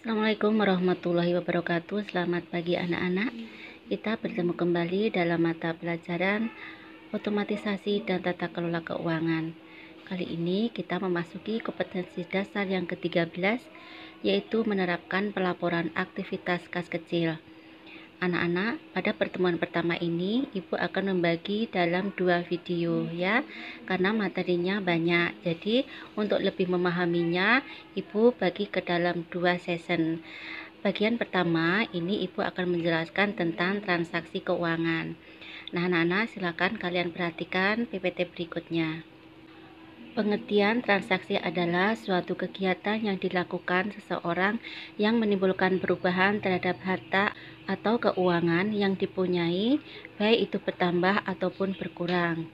Assalamualaikum warahmatullahi wabarakatuh. Selamat pagi anak-anak. Kita bertemu kembali dalam mata pelajaran otomatisasi dan tata kelola keuangan. Kali ini kita memasuki kompetensi dasar yang ke-13, yaitu menerapkan pelaporan aktivitas kas kecil. Anak-anak, pada pertemuan pertama ini Ibu akan membagi dalam 2 video ya, karena materinya banyak. Jadi untuk lebih memahaminya, Ibu bagi ke dalam 2 session. Bagian pertama ini Ibu akan menjelaskan tentang transaksi keuangan. Nah, anak-anak silakan kalian perhatikan PPT berikutnya. Pengertian transaksi adalah suatu kegiatan yang dilakukan seseorang yang menimbulkan perubahan terhadap harta atau keuangan yang dipunyai, baik itu bertambah ataupun berkurang.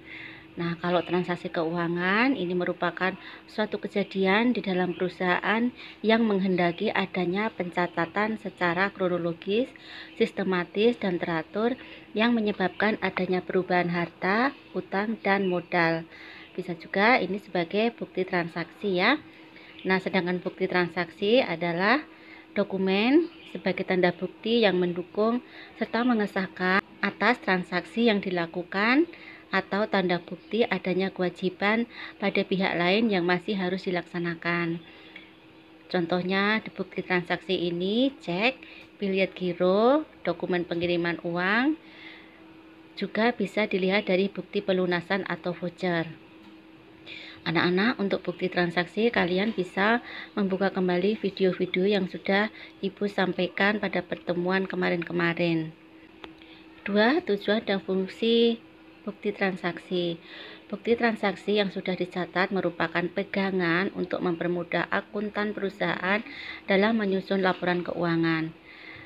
Nah, kalau transaksi keuangan ini merupakan suatu kejadian di dalam perusahaan yang menghendaki adanya pencatatan secara kronologis, sistematis, dan teratur yang menyebabkan adanya perubahan harta, utang, dan modal. Bisa juga ini sebagai bukti transaksi ya. Nah, sedangkan bukti transaksi adalah dokumen sebagai tanda bukti yang mendukung serta mengesahkan atas transaksi yang dilakukan atau tanda bukti adanya kewajiban pada pihak lain yang masih harus dilaksanakan. Contohnya di bukti transaksi ini cek, biliet giro, dokumen pengiriman uang, juga bisa dilihat dari bukti pelunasan atau voucher. Anak-anak, untuk bukti transaksi kalian bisa membuka kembali video-video yang sudah Ibu sampaikan pada pertemuan kemarin-kemarin. 2. Tujuan dan fungsi bukti transaksi. Bukti transaksi yang sudah dicatat merupakan pegangan untuk mempermudah akuntan perusahaan dalam menyusun laporan keuangan.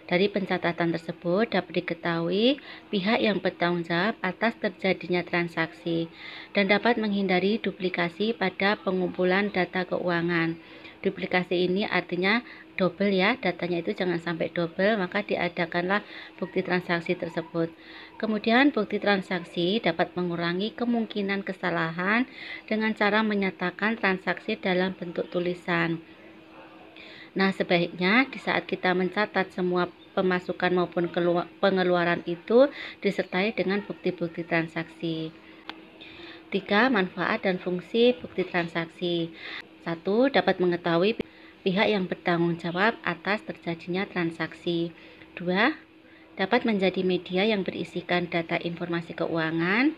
Dari pencatatan tersebut dapat diketahui pihak yang bertanggung jawab atas terjadinya transaksi dan dapat menghindari duplikasi pada pengumpulan data keuangan. Duplikasi ini artinya double ya, datanya itu jangan sampai double, maka diadakanlah bukti transaksi tersebut. Kemudian bukti transaksi dapat mengurangi kemungkinan kesalahan dengan cara menyatakan transaksi dalam bentuk tulisan. Nah, sebaiknya di saat kita mencatat semua pemasukan maupun pengeluaran itu disertai dengan bukti-bukti transaksi. 3. Manfaat dan fungsi bukti transaksi. 1. Dapat mengetahui pihak yang bertanggung jawab atas terjadinya transaksi. 2. Dapat menjadi media yang berisikan data informasi keuangan.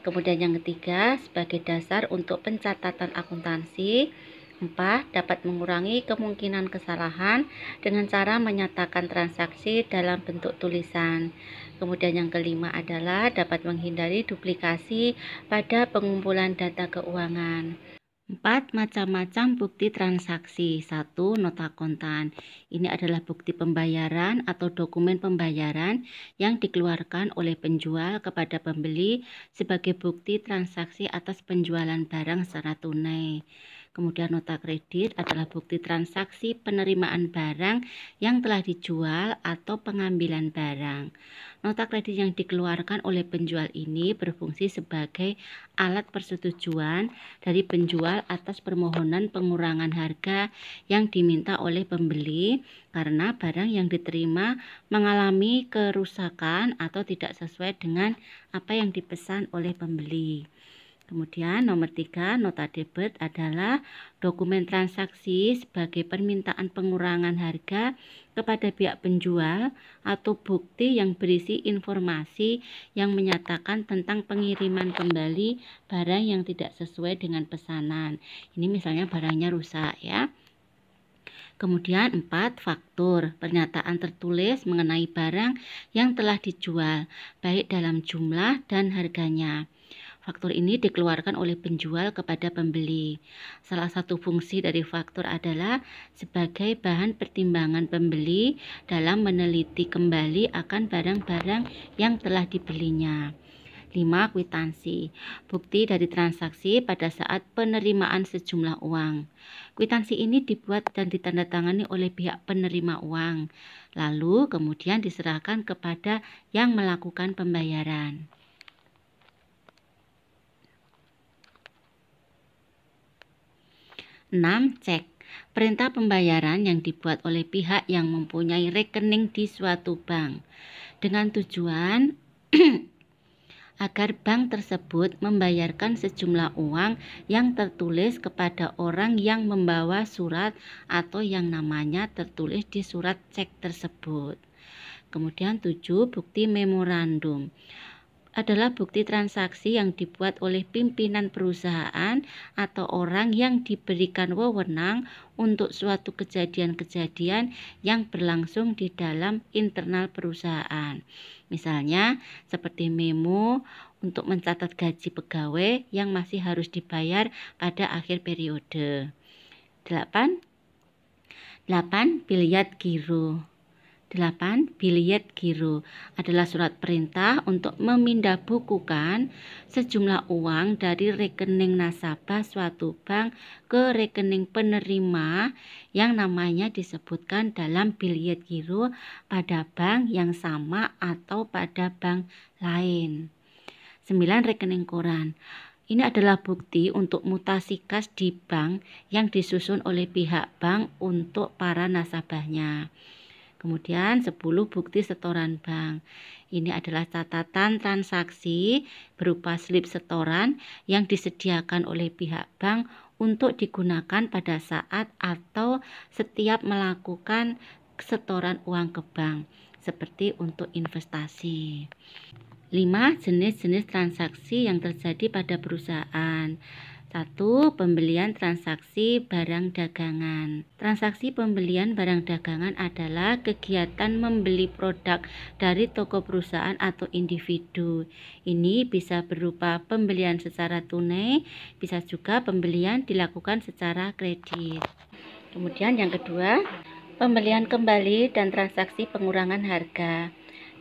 Kemudian yang ketiga, sebagai dasar untuk pencatatan akuntansi. 4. Dapat mengurangi kemungkinan kesalahan dengan cara menyatakan transaksi dalam bentuk tulisan. Kemudian yang kelima adalah dapat menghindari duplikasi pada pengumpulan data keuangan. 4. Macam-macam bukti transaksi. 1. Nota kontan. Ini adalah bukti pembayaran atau dokumen pembayaran yang dikeluarkan oleh penjual kepada pembeli sebagai bukti transaksi atas penjualan barang secara tunai. Kemudian nota kredit adalah bukti transaksi penerimaan barang yang telah dijual atau pengambilan barang. Nota kredit yang dikeluarkan oleh penjual ini berfungsi sebagai alat persetujuan dari penjual atas permohonan pengurangan harga yang diminta oleh pembeli karena barang yang diterima mengalami kerusakan atau tidak sesuai dengan apa yang dipesan oleh pembeli. Kemudian nomor 3, nota debit adalah dokumen transaksi sebagai permintaan pengurangan harga kepada pihak penjual atau bukti yang berisi informasi yang menyatakan tentang pengiriman kembali barang yang tidak sesuai dengan pesanan. Ini misalnya barangnya rusak ya. Kemudian 4, faktur, pernyataan tertulis mengenai barang yang telah dijual, baik dalam jumlah dan harganya. Faktur ini dikeluarkan oleh penjual kepada pembeli. Salah satu fungsi dari faktur adalah sebagai bahan pertimbangan pembeli dalam meneliti kembali akan barang-barang yang telah dibelinya. 5. Kwitansi, bukti dari transaksi pada saat penerimaan sejumlah uang. Kwitansi ini dibuat dan ditandatangani oleh pihak penerima uang, lalu kemudian diserahkan kepada yang melakukan pembayaran. 6. Cek, perintah pembayaran yang dibuat oleh pihak yang mempunyai rekening di suatu bank dengan tujuan agar bank tersebut membayarkan sejumlah uang yang tertulis kepada orang yang membawa surat atau yang namanya tertulis di surat cek tersebut. Kemudian 7, bukti memorandum adalah bukti transaksi yang dibuat oleh pimpinan perusahaan atau orang yang diberikan wewenang untuk suatu kejadian-kejadian yang berlangsung di dalam internal perusahaan. Misalnya seperti memo untuk mencatat gaji pegawai yang masih harus dibayar pada akhir periode. 8. Biliat giro. 8. Biliet giro adalah surat perintah untuk memindahbukukan sejumlah uang dari rekening nasabah suatu bank ke rekening penerima yang namanya disebutkan dalam biliet giro pada bank yang sama atau pada bank lain. 9. Rekening koran. Ini adalah bukti untuk mutasi kas di bank yang disusun oleh pihak bank untuk para nasabahnya. Kemudian 10. Bukti setoran bank. Ini adalah catatan transaksi berupa slip setoran yang disediakan oleh pihak bank untuk digunakan pada saat atau setiap melakukan setoran uang ke bank, seperti untuk investasi. 5. Jenis-jenis transaksi yang terjadi pada perusahaan. 1. Pembelian transaksi barang dagangan. Transaksi pembelian barang dagangan adalah kegiatan membeli produk dari toko perusahaan atau individu. Ini bisa berupa pembelian secara tunai, bisa juga pembelian dilakukan secara kredit. Kemudian yang kedua, pembelian kembali dan transaksi pengurangan harga.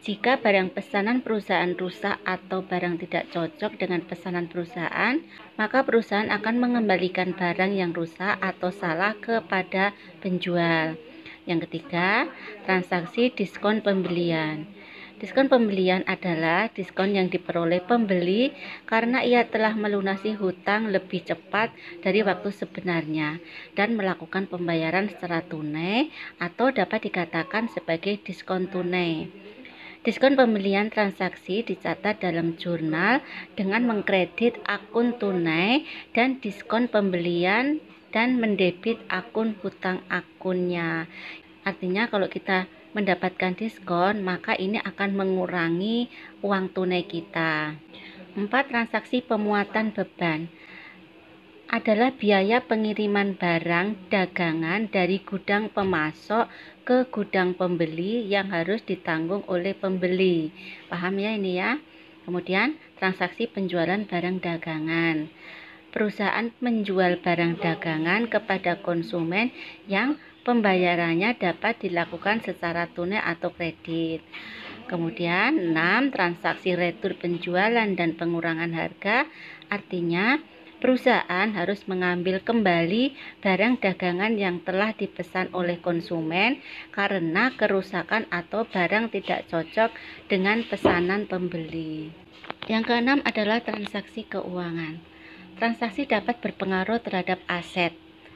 Jika barang pesanan perusahaan rusak atau barang tidak cocok dengan pesanan perusahaan, maka perusahaan akan mengembalikan barang yang rusak atau salah kepada penjual. Yang ketiga, transaksi diskon pembelian. Diskon pembelian adalah diskon yang diperoleh pembeli karena ia telah melunasi hutang lebih cepat dari waktu sebenarnya dan melakukan pembayaran secara tunai atau dapat dikatakan sebagai diskon tunai. Diskon pembelian transaksi dicatat dalam jurnal dengan mengkredit akun tunai dan diskon pembelian dan mendebit akun hutang akunnya. Artinya kalau kita mendapatkan diskon, maka ini akan mengurangi uang tunai kita. 4. Transaksi pemuatan beban adalah biaya pengiriman barang dagangan dari gudang pemasok ke gudang pembeli yang harus ditanggung oleh pembeli. Paham ya ini ya? Kemudian transaksi penjualan barang dagangan. Perusahaan menjual barang dagangan kepada konsumen yang pembayarannya dapat dilakukan secara tunai atau kredit. Kemudian 6. Transaksi retur penjualan dan pengurangan harga, artinya perusahaan harus mengambil kembali barang dagangan yang telah dipesan oleh konsumen karena kerusakan atau barang tidak cocok dengan pesanan pembeli. Yang keenam adalah transaksi keuangan. Transaksi dapat berpengaruh terhadap aset,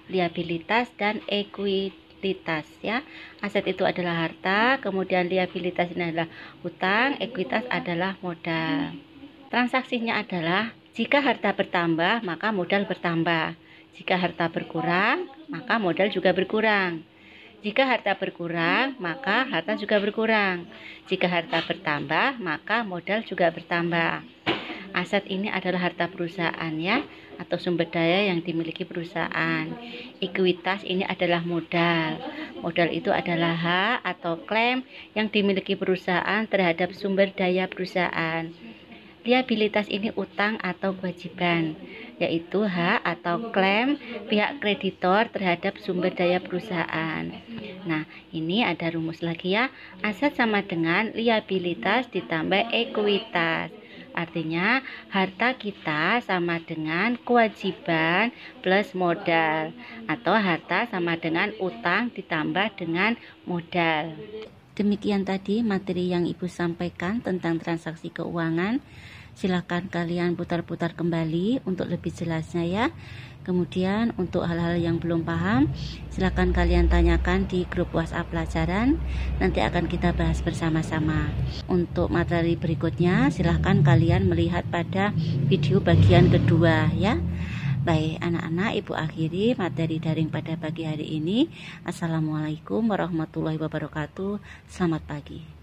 liabilitas, dan ekuitas ya. Aset itu adalah harta, kemudian liabilitas ini adalah hutang, ekuitas adalah modal. Transaksinya adalah jika harta bertambah, maka modal bertambah. Jika harta berkurang, maka modal juga berkurang. Jika harta berkurang, maka harta juga berkurang. Jika harta bertambah, maka modal juga bertambah. Aset ini adalah harta perusahaan ya, atau sumber daya yang dimiliki perusahaan. Ekuitas ini adalah modal. Modal itu adalah hak atau klaim yang dimiliki perusahaan terhadap sumber daya perusahaan. Liabilitas ini utang atau kewajiban, yaitu hak atau klaim pihak kreditor terhadap sumber daya perusahaan. Nah, ini ada rumus lagi ya. Aset sama dengan liabilitas ditambah ekuitas. Artinya, harta kita sama dengan kewajiban plus modal, atau harta sama dengan utang ditambah dengan modal. Demikian tadi materi yang Ibu sampaikan tentang transaksi keuangan. Silakan kalian putar-putar kembali untuk lebih jelasnya ya. Kemudian untuk hal-hal yang belum paham, silahkan kalian tanyakan di grup WhatsApp pelajaran. Nanti akan kita bahas bersama-sama. Untuk materi berikutnya, silahkan kalian melihat pada video bagian kedua ya. Baik anak-anak, ibu akhiri materi daring pada pagi hari ini. Assalamualaikum warahmatullahi wabarakatuh. Selamat pagi.